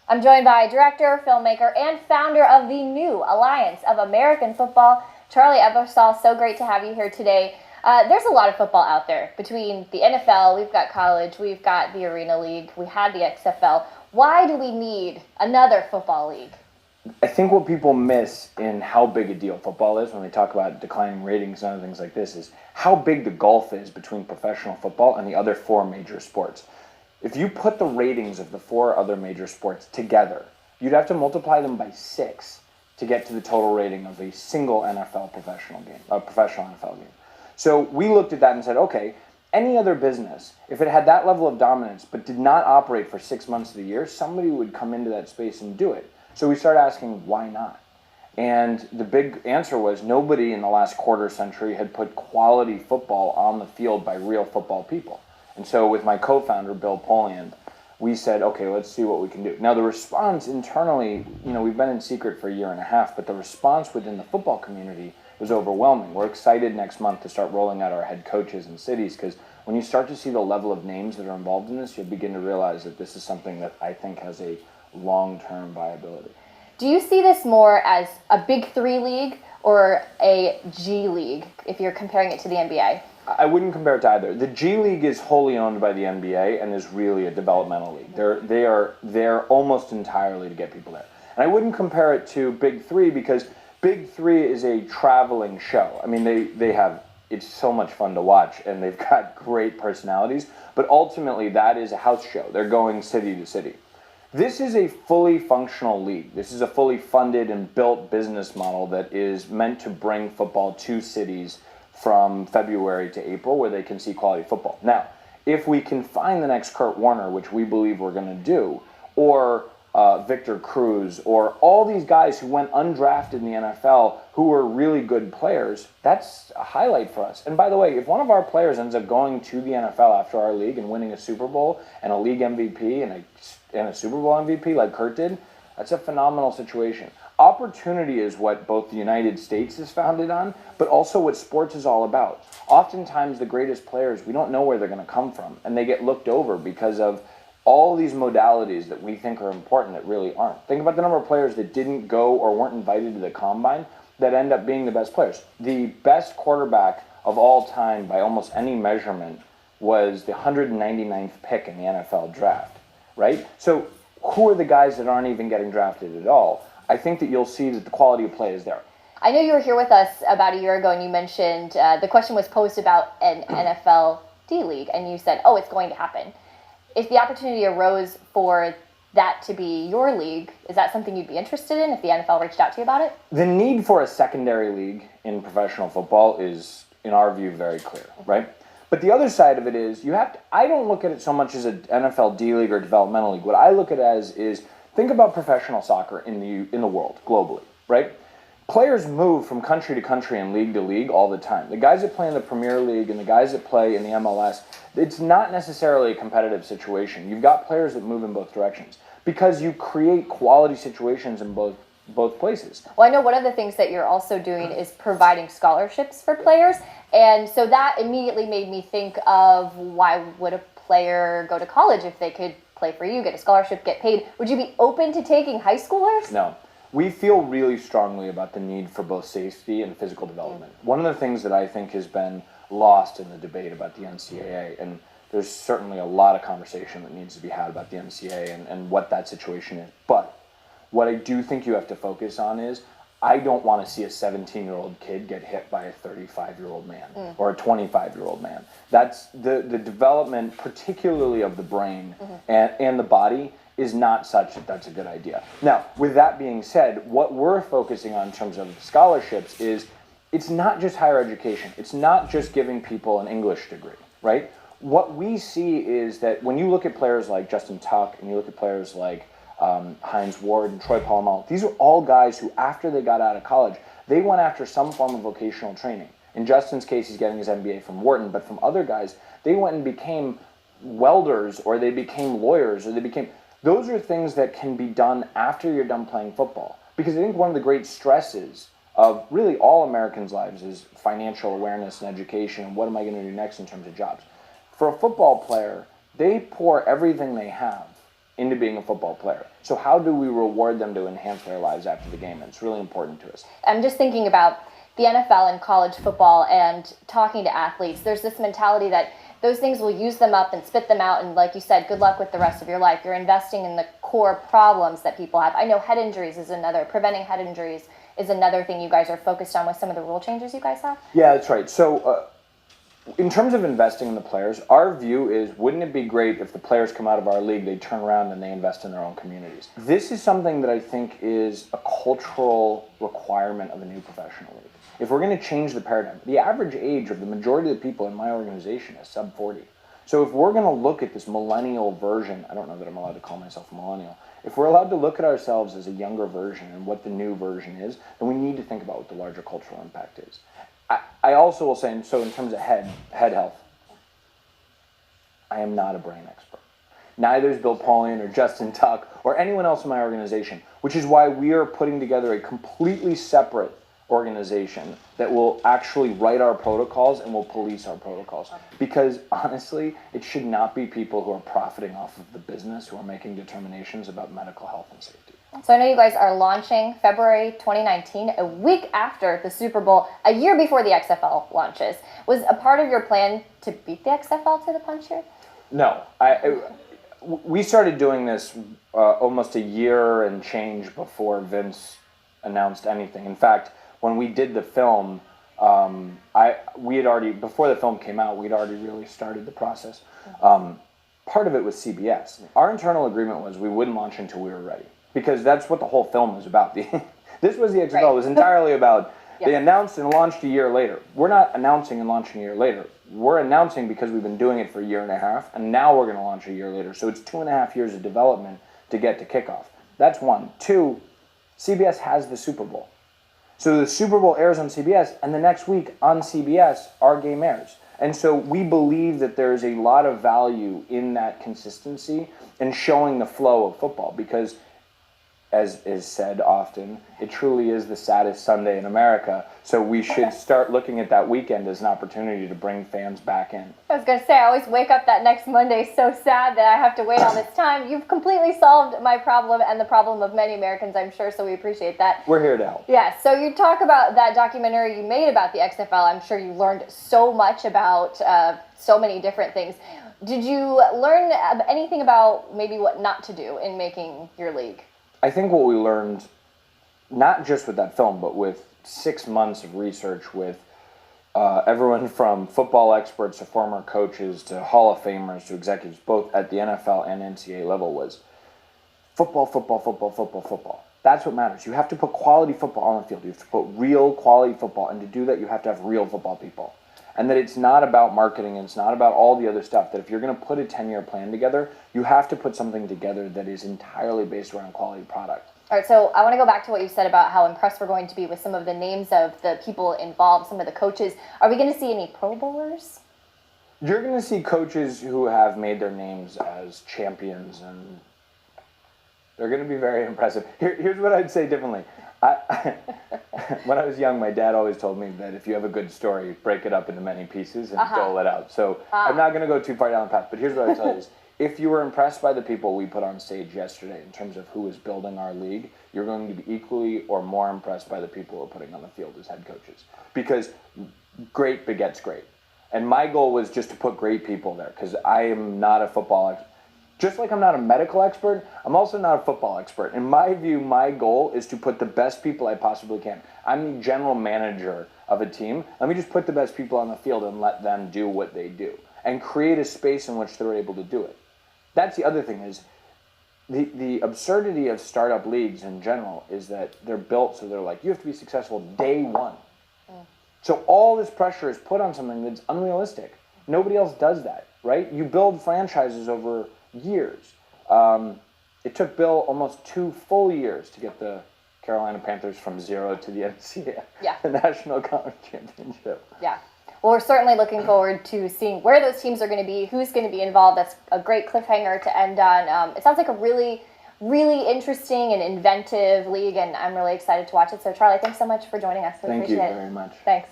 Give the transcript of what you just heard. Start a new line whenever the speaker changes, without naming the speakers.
I'm joined by director, filmmaker, and founder of the new Alliance of American Football, Charlie Ebersole. So great to have you here today. There's a lot of football out there. Between the NFL, we've got college, we've got the Arena League, we had the XFL. Why do we need another football league?
I think what people miss in how big a deal football is when they talk about declining ratings and other things like this is how big the gulf is between professional football and the other four major sports. If you put the ratings of the four other major sports together, you'd have to multiply them by 6 to get to the total rating of a single NFL professional game, a professional NFL game. So we looked at that and said, okay, any other business, if it had that level of dominance but did not operate for 6 months of the year, somebody would come into that space and do it. So we started asking, why not? And the big answer was nobody in the last quarter century had put quality football on the field by real football people. And so with my co-founder, Bill Polian, we said, okay, let's see what we can do. Now the response internally, we've been in secret for a year and a half, but the response within the football community was overwhelming. We're excited next month to start rolling out our head coaches in cities, because when you start to see the level of names that are involved in this, you'll begin to realize that this is something that I think has a long-term viability.
Do you see this more as a Big Three league or a G League, if you're comparing it to the NBA?
I wouldn't compare it to either. The G League is wholly owned by the NBA and is really a developmental league. They're there almost entirely to get people there. And I wouldn't compare it to Big Three because Big Three is a traveling show. I mean, it's so much fun to watch and they've got great personalities, but ultimately that is a house show. They're going city to city. This is a fully functional league. This is a fully funded and built business model that is meant to bring football to cities from February to April where they can see quality football. Now, if we can find the next Kurt Warner, which we believe we're going to do, or Victor Cruz, or all these guys who went undrafted in the NFL who were really good players, that's a highlight for us. And by the way, if one of our players ends up going to the NFL after our league and winning a Super Bowl and a league MVP and a Super Bowl MVP like Kurt did, that's a phenomenal situation. Opportunity is what both the United States is founded on, but also what sports is all about. Oftentimes the greatest players, we don't know where they're going to come from, and they get looked over because of all these modalities that we think are important that really aren't. Think about the number of players that didn't go or weren't invited to the combine that end up being the best players. The best quarterback of all time by almost any measurement was the 199th pick in the NFL draft, right? So who are the guys that aren't even getting drafted at all? I think that you'll see that the quality of play is there.
I know you were here with us about a year ago and you mentioned the question was posed about an NFL D-League and you said, oh, it's going to happen. If the opportunity arose for that to be your league, is that something you'd be interested in if the NFL reached out to you about it?
The need for a secondary league in professional football is, in our view, very clear, right? But the other side of it is I don't look at it so much as an NFL D-League or developmental league. What I look at it as is think about professional soccer in the world, globally, right? Players move from country to country and league to league all the time. The guys that play in the Premier League and the guys that play in the MLS, it's not necessarily a competitive situation. You've got players that move in both directions because you create quality situations in both places.
Well, I know one of the things that you're also doing is providing scholarships for players, and so that immediately made me think of why would a player go to college if they could play for you, get a scholarship, get paid? Would you be open to taking high schoolers?
No. We feel really strongly about the need for both safety and physical development. One of the things that I think has been lost in the debate about the NCAA, and there's certainly a lot of conversation that needs to be had about the NCAA and what that situation is, but what I do think you have to focus on is I don't want to see a 17-year-old kid get hit by a 35-year-old man or a 25-year-old man. That's the development, particularly of the brain and the body, is not such that that's a good idea. Now, with that being said, what we're focusing on in terms of scholarships is it's not just higher education. It's not just giving people an English degree, right? What we see is that when you look at players like Justin Tuck and you look at players like Hines Ward and Troy Polamalu, these are all guys who, after they got out of college, they went after some form of vocational training. In Justin's case, he's getting his MBA from Wharton, but from other guys, they went and became welders or they became lawyers or they became... Those are things that can be done after you're done playing football. Because I think one of the great stresses of really all Americans' lives is financial awareness and education and what am I going to do next in terms of jobs. For a football player, they pour everything they have into being a football player. So how do we reward them to enhance their lives after the game? And it's really important to us.
I'm just thinking about the NFL and college football and talking to athletes. There's this mentality that those things will use them up and spit them out, and like you said, good luck with the rest of your life. You're investing in the core problems that people have. I know head injuries is another, preventing head injuries is another thing you guys are focused on with some of the rule changes you guys have.
Yeah, that's right. So in terms of investing in the players, our view is, wouldn't it be great if the players come out of our league, they turn around and they invest in their own communities? This is something that I think is a cultural requirement of a new professional league. If we're going to change the paradigm, the average age of the majority of the people in my organization is sub 40. So if we're going to look at this millennial version, I don't know that I'm allowed to call myself a millennial, if we're allowed to look at ourselves as a younger version and what the new version is, then we need to think about what the larger cultural impact is. I also will say, so in terms of head health, I am not a brain expert. Neither is Bill Paulian or Justin Tuck or anyone else in my organization, which is why we are putting together a completely separate organization that will actually write our protocols and will police our protocols. Because honestly, it should not be people who are profiting off of the business who are making determinations about medical health and safety.
So I know you guys are launching February 2019, a week after the Super Bowl, a year before the XFL launches. Was a part of your plan to beat the XFL to the punch here?
No. We started doing this almost a year and change before Vince announced anything. In fact, when we did the film, we had already, before the film came out, we'd already really started the process. Part of it was CBS. Our internal agreement was we wouldn't launch until we were ready, because that's what the whole film was about. This was the XFL. Right. It was entirely about, they announced and launched a year later. We're not announcing and launching a year later. We're announcing because we've been doing it for a year and a half, and now we're going to launch a year later. So it's 2.5 years of development to get to kickoff. That's one. Two, CBS has the Super Bowl. So the Super Bowl airs on CBS, and the next week on CBS, our game airs. And so we believe that there is a lot of value in that consistency and showing the flow of football, because, as is said often, it truly is the saddest Sunday in America. So we should start looking at that weekend as an opportunity to bring fans back in.
I was going to say, I always wake up that next Monday so sad that I have to wait all this time. You've completely solved my problem and the problem of many Americans, I'm sure, so we appreciate that.
We're here to help.
Yeah, so you talk about that documentary you made about the XFL. I'm sure you learned so much about so many different things. Did you learn anything about maybe what not to do in making your league?
I think what we learned, not just with that film, but with 6 months of research with everyone from football experts to former coaches to Hall of Famers to executives, both at the NFL and NCAA level, was football, football, football, football, football. That's what matters. You have to put quality football on the field. You have to put real quality football, and to do that, you have to have real football people. And that it's not about marketing, and it's not about all the other stuff, that if you're going to put a 10-year plan together, you have to put something together that is entirely based around quality product.
All right, so I want to go back to what you said about how impressed we're going to be with some of the names of the people involved, some of the coaches. Are we going to see any Pro Bowlers?
You're going to see coaches who have made their names as champions, and they're going to be very impressive. Here's what I'd say differently. When I was young, my dad always told me that if you have a good story, break it up into many pieces and dole it out. So I'm not going to go too far down the path, but here's what I tell you is, if you were impressed by the people we put on stage yesterday in terms of who was building our league, you're going to be equally or more impressed by the people we're putting on the field as head coaches. Because great begets great. And my goal was just to put great people there, because I am not a football expert. Just like I'm not a medical expert, I'm also not a football expert. In my view, my goal is to put the best people I possibly can. I'm the general manager of a team. Let me just put the best people on the field and let them do what they do, and create a space in which they're able to do it. That's the other thing, is the absurdity of startup leagues in general is that they're built so they're like, you have to be successful day one. So all this pressure is put on something that's unrealistic. Nobody else does that, right? You build franchises over years. It took Bill almost 2 full years to get the Carolina Panthers from 0 to the NCAA, the National College Championship.
Yeah. Well, we're certainly looking forward to seeing where those teams are going to be, who's going to be involved. That's a great cliffhanger to end on. It sounds like a really, really interesting and inventive league, and I'm really excited to watch it. So, Charlie, thanks so much for joining us.
Thank you very much.
Thanks.